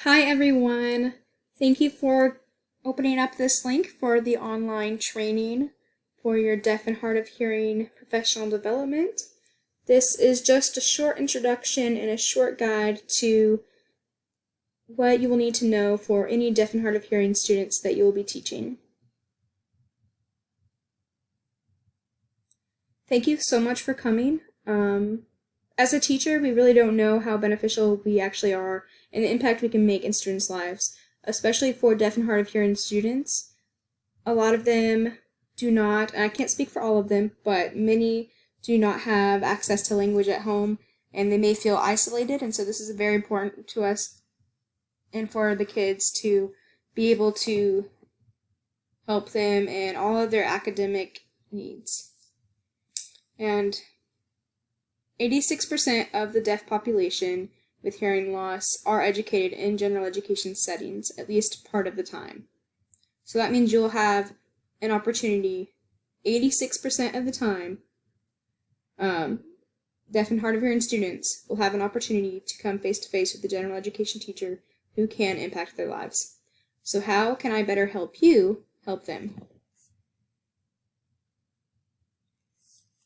Hi everyone! Thank you for opening up this link for the online training for your deaf and hard of hearing professional development. This is just a short introduction and a short guide to what you will need to know for any deaf and hard of hearing students that you will be teaching. Thank you so much for coming. As a teacher, we really don't know how beneficial we actually are and the impact we can make in students' lives, especially for deaf and hard of hearing students. A lot of them do not, and I can't speak for all of them, but many do not have access to language at home, and they may feel isolated, and so this is very important to us and for the kids to be able to help them in all of their academic needs. And 86% of the deaf population with hearing loss are educated in general education settings, at least part of the time. So that means you'll have an opportunity 86% of the time. Deaf and hard of hearing students will have an opportunity to come face to face with the general education teacher who can impact their lives. So how can I better help you help them?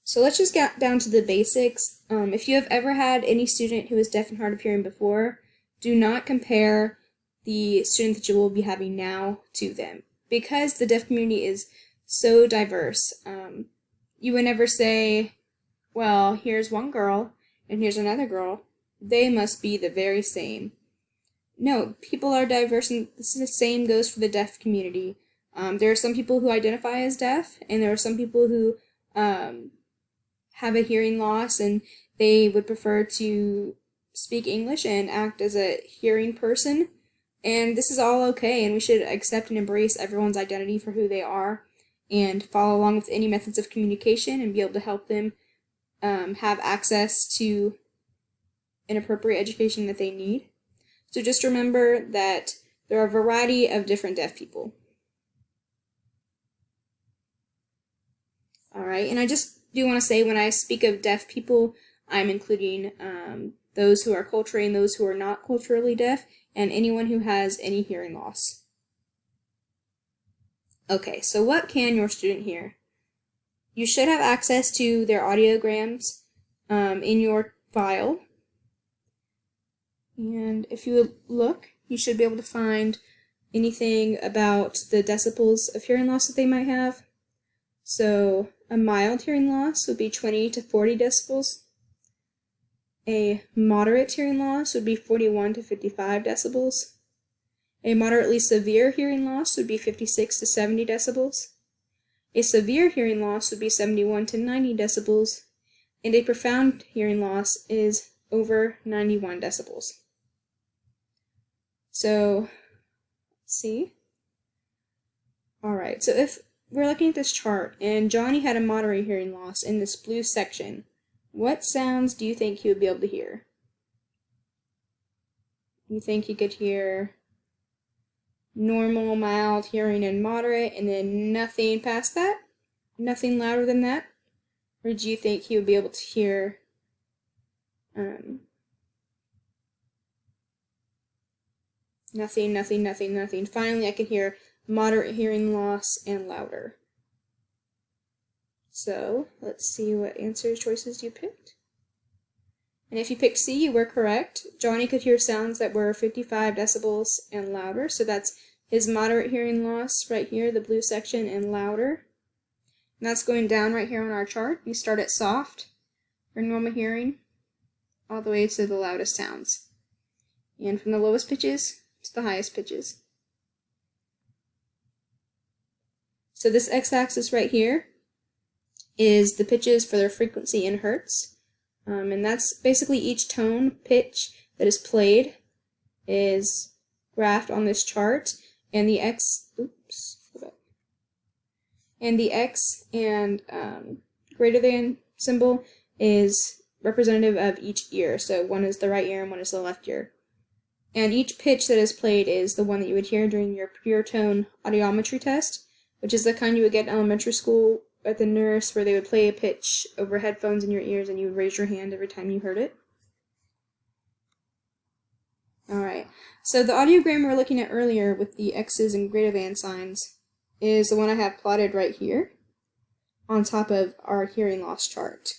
So let's just get down to the basics. If you have ever had any student who is deaf and hard of hearing before, do not compare the student that you will be having now to them, because the deaf community is so diverse. You would never say, well, here's one girl and here's another girl. They must be the very same. No, people are diverse, and the same goes for the deaf community. There are some people who identify as deaf, and there are some people who have a hearing loss and they would prefer to speak English and act as a hearing person. And this is all okay, and we should accept and embrace everyone's identity for who they are and follow along with any methods of communication and be able to help them have access to an appropriate education that they need. So just remember that there are a variety of different deaf people. All right, and I just do want to say, when I speak of deaf people, I'm including those who are culturally and those who are not culturally deaf, and anyone who has any hearing loss. Okay, so what can your student hear? You should have access to their audiograms in your file. And if you look, you should be able to find anything about the decibels of hearing loss that they might have. So a mild hearing loss would be 20 to 40 decibels. A moderate hearing loss would be 41 to 55 decibels. A moderately severe hearing loss would be 56 to 70 decibels. A severe hearing loss would be 71 to 90 decibels. And a profound hearing loss is over 91 decibels. So, let's see. Alright, so if we're looking at this chart, and Johnny had a moderate hearing loss in this blue section, what sounds do you think he would be able to hear? You think he could hear normal, mild, hearing, and moderate, and then nothing past that? Nothing louder than that? Or do you think he would be able to hear nothing? Finally, I can hear moderate hearing loss and louder. So let's see what answer choices you picked. And if you picked C, you were correct. Johnny could hear sounds that were 55 decibels and louder, so that's his moderate hearing loss right here, the blue section, and louder. And that's going down right here on our chart. You start at soft, or normal hearing, all the way to the loudest sounds. And from the lowest pitches to the highest pitches. So this x-axis right here is the pitches for their frequency in hertz. And that's basically each tone pitch that is played is graphed on this chart, and the x and greater than symbol is representative of each ear. So one is the right ear and one is the left ear. And each pitch that is played is the one that you would hear during your pure tone audiometry test, which is the kind you would get in elementary school at the nurse, where they would play a pitch over headphones in your ears and you would raise your hand every time you heard it. Alright, So the audiogram we were looking at earlier with the X's and greater than signs is the one I have plotted right here on top of our hearing loss chart.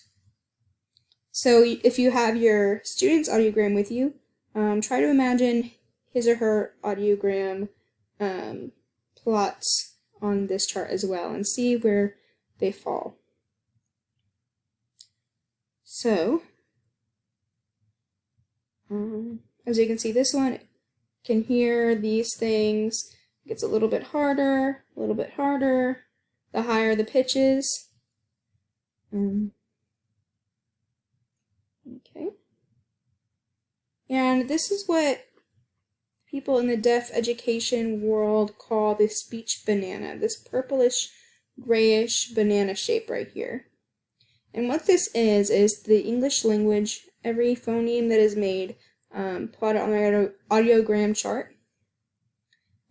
So if you have your student's audiogram with you, try to imagine his or her audiogram plots on this chart as well and see where they fall. So, as you can see, this one can hear these things. It gets a little bit harder, the higher the pitches. Okay. And this is what people in the deaf education world call the speech banana, this purplish, grayish banana shape right here. And what this is the English language, every phoneme that is made, plotted on my audiogram chart.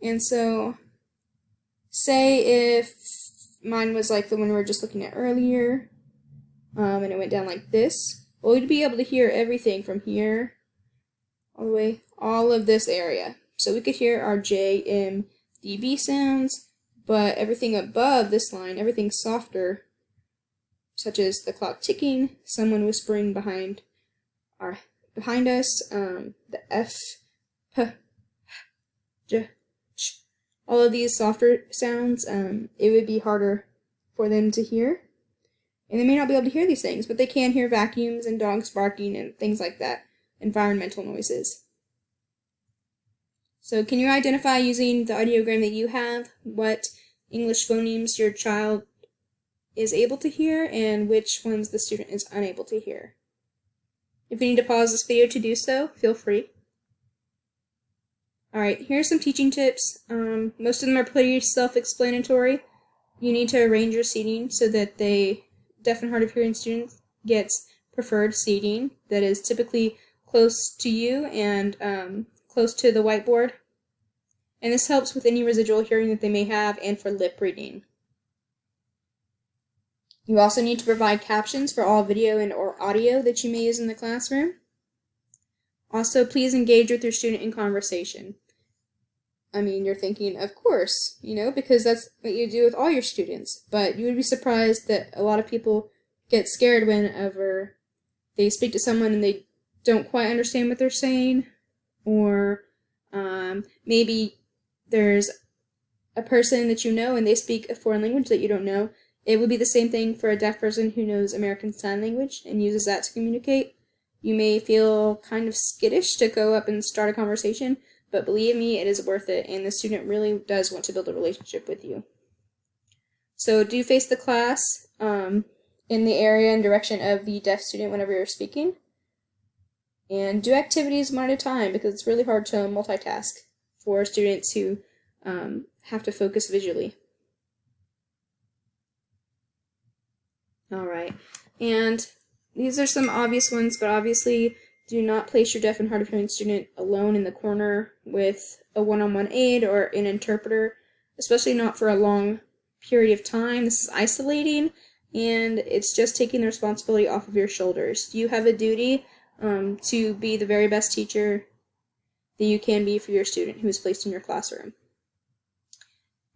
And so, say if mine was like the one we were just looking at earlier, and it went down like this, well, we'd be able to hear everything from here all the way, all of this area. So we could hear our J, M, D, B sounds, but everything above this line, everything softer, such as the clock ticking, someone whispering behind us, the F, P, J, Ch, all of these softer sounds, it would be harder for them to hear. And they may not be able to hear these things, but they can hear vacuums and dogs barking and things like that, environmental noises. So can you identify using the audiogram that you have what English phonemes your child is able to hear and which ones the student is unable to hear? If you need to pause this video to do so, feel free. Alright, here's some teaching tips. Most of them are pretty self-explanatory. You need to arrange your seating so that the deaf and hard of hearing student gets preferred seating that is typically close to you and close to the whiteboard. And this helps with any residual hearing that they may have and for lip reading. You also need to provide captions for all video and or audio that you may use in the classroom. Also, please engage with your student in conversation. I mean, you're thinking, of course, because that's what you do with all your students. But you would be surprised that a lot of people get scared whenever they speak to someone and they don't quite understand what they're saying. Or maybe there's a person that you know and they speak a foreign language that you don't know. It would be the same thing for a deaf person who knows American Sign Language and uses that to communicate. You may feel kind of skittish to go up and start a conversation, but believe me, it is worth it, and the student really does want to build a relationship with you. So do face the class in the area and direction of the deaf student whenever you're speaking. And do activities one at a time, because it's really hard to multitask for students who have to focus visually. Alright, and these are some obvious ones, but obviously do not place your deaf and hard of hearing student alone in the corner with a one-on-one aide or an interpreter, especially not for a long period of time. This is isolating, and it's just taking the responsibility off of your shoulders. You have a duty to be the very best teacher that you can be for your student who is placed in your classroom.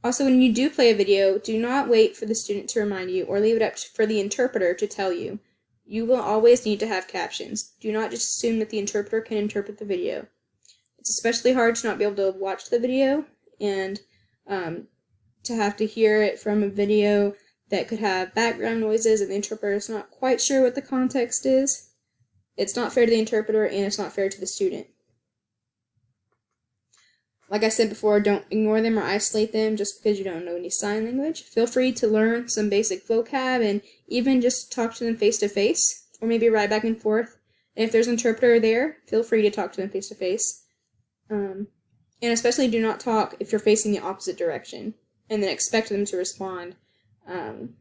Also, when you do play a video, do not wait for the student to remind you or leave it up for the interpreter to tell you. You will always need to have captions. Do not just assume that the interpreter can interpret the video. It's especially hard to not be able to watch the video and to have to hear it from a video that could have background noises and the interpreter is not quite sure what the context is. It's not fair to the interpreter and it's not fair to the student. Like I said before, don't ignore them or isolate them just because you don't know any sign language. Feel free to learn some basic vocab and even just talk to them face to face, or maybe write back and forth. And if there's an interpreter there, feel free to talk to them face to face. And especially do not talk if you're facing the opposite direction, and then expect them to respond. And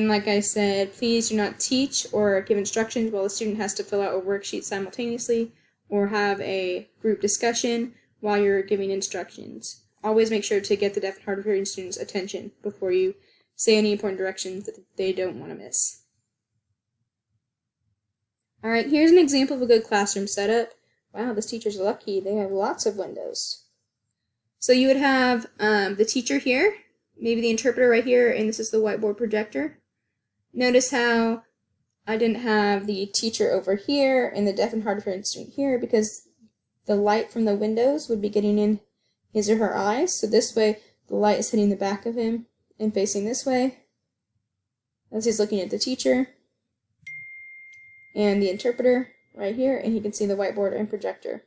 like I said, please do not teach or give instructions while the student has to fill out a worksheet simultaneously, or have a group discussion while you're giving instructions. Always make sure to get the deaf and hard of hearing students' attention before you say any important directions that they don't want to miss. Alright, here's an example of a good classroom setup. Wow, this teacher's lucky. They have lots of windows. So you would have the teacher here, maybe the interpreter right here, and this is the whiteboard projector. Notice how I didn't have the teacher over here and the deaf and hard of hearing student here because the light from the windows would be getting in his or her eyes. So this way, the light is hitting the back of him and facing this way as he's looking at the teacher. And the interpreter right here, and he can see the whiteboard and projector.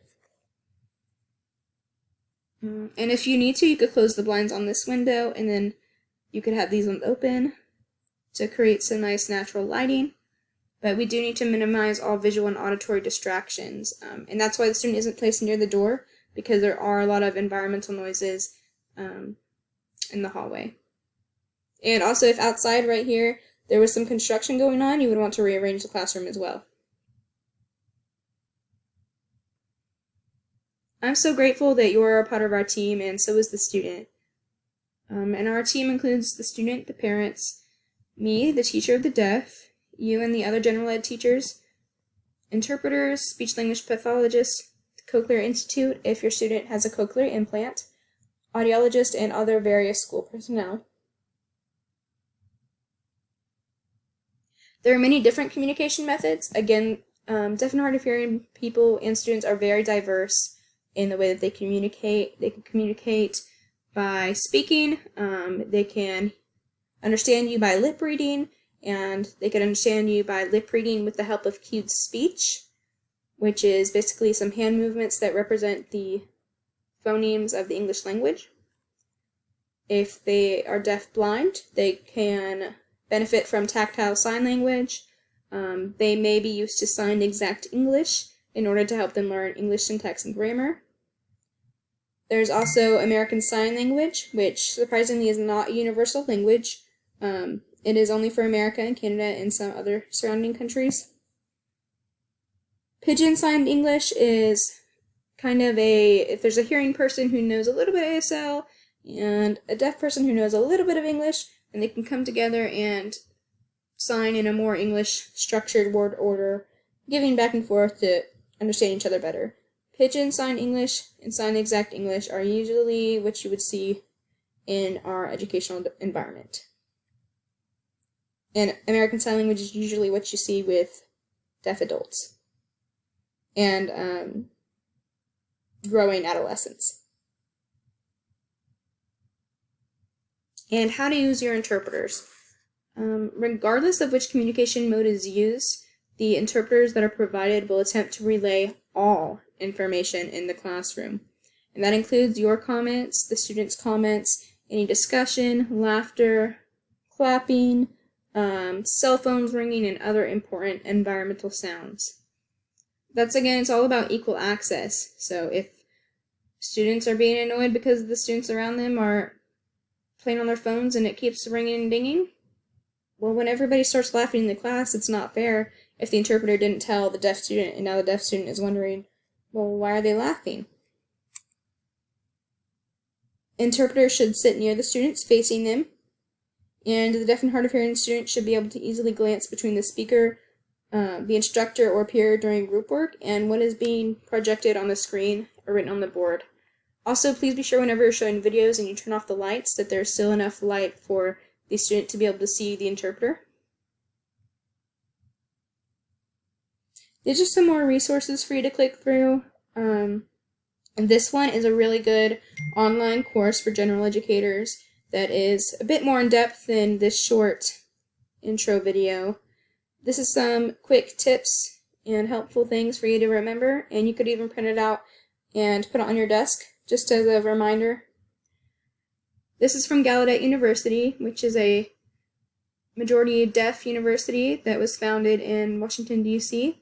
And if you need to, you could close the blinds on this window, and then you could have these ones open to create some nice natural lighting. But we do need to minimize all visual and auditory distractions. And that's why the student isn't placed near the door, because there are a lot of environmental noises in the hallway. And also, if outside right here there was some construction going on, you would want to rearrange the classroom as well. I'm so grateful that you're a part of our team, and so is the student. And our team includes the student, the parents, me, the teacher of the deaf, you and the other general ed teachers, interpreters, speech-language pathologists, the Cochlear Institute if your student has a cochlear implant, audiologists, and other various school personnel. There are many different communication methods. Again, deaf and hard of hearing people and students are very diverse in the way that they communicate. They can communicate by speaking, they can understand you by lip reading, and they can understand you by lip reading with the help of cued speech, which is basically some hand movements that represent the phonemes of the English language. If they are deaf-blind, they can benefit from tactile sign language. They may be used to signed exact English in order to help them learn English syntax and grammar. There's also American Sign Language, which surprisingly is not a universal language. It is only for America and Canada and some other surrounding countries. Pidgin Signed English is kind of if there's a hearing person who knows a little bit of ASL and a deaf person who knows a little bit of English, and they can come together and sign in a more English structured word order, giving back and forth to understand each other better. Pidgin Sign English and Sign Exact English are usually what you would see in our educational environment. And American Sign Language is usually what you see with deaf adults and growing adolescents. And how to use your interpreters. Regardless of which communication mode is used, the interpreters that are provided will attempt to relay all information in the classroom. And that includes your comments, the students' comments, any discussion, laughter, clapping, cell phones ringing, and other important environmental sounds. That's, again, it's all about equal access. So if students are being annoyed because the students around them are playing on their phones and it keeps ringing and dinging, well, when everybody starts laughing in the class, it's not fair if the interpreter didn't tell the deaf student, and now the deaf student is wondering, well, why are they laughing? Interpreters should sit near the students, facing them, and the deaf and hard of hearing student should be able to easily glance between the speaker, the instructor or peer during group work, and what is being projected on the screen or written on the board. Also, please be sure whenever you're showing videos and you turn off the lights that there's still enough light for the student to be able to see the interpreter. These are some more resources for you to click through. And this one is a really good online course for general educators that is a bit more in depth than this short intro video. This is some quick tips and helpful things for you to remember, and you could even print it out and put it on your desk just as a reminder. This is from Gallaudet University, which is a majority deaf university that was founded in Washington, D.C.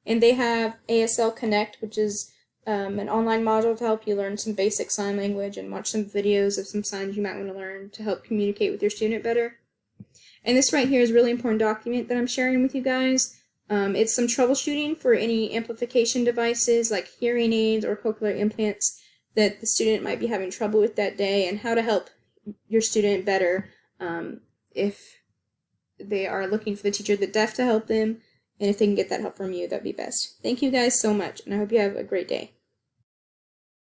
And they have ASL Connect, which is an online module to help you learn some basic sign language and watch some videos of some signs you might want to learn to help communicate with your student better. And this right here is a really important document that I'm sharing with you guys. It's some troubleshooting for any amplification devices like hearing aids or cochlear implants that the student might be having trouble with that day, and how to help your student better if they are looking for the teacher of the deaf to help them, And if they can get that help from you, that'd be best. Thank you guys so much, and I hope you have a great day.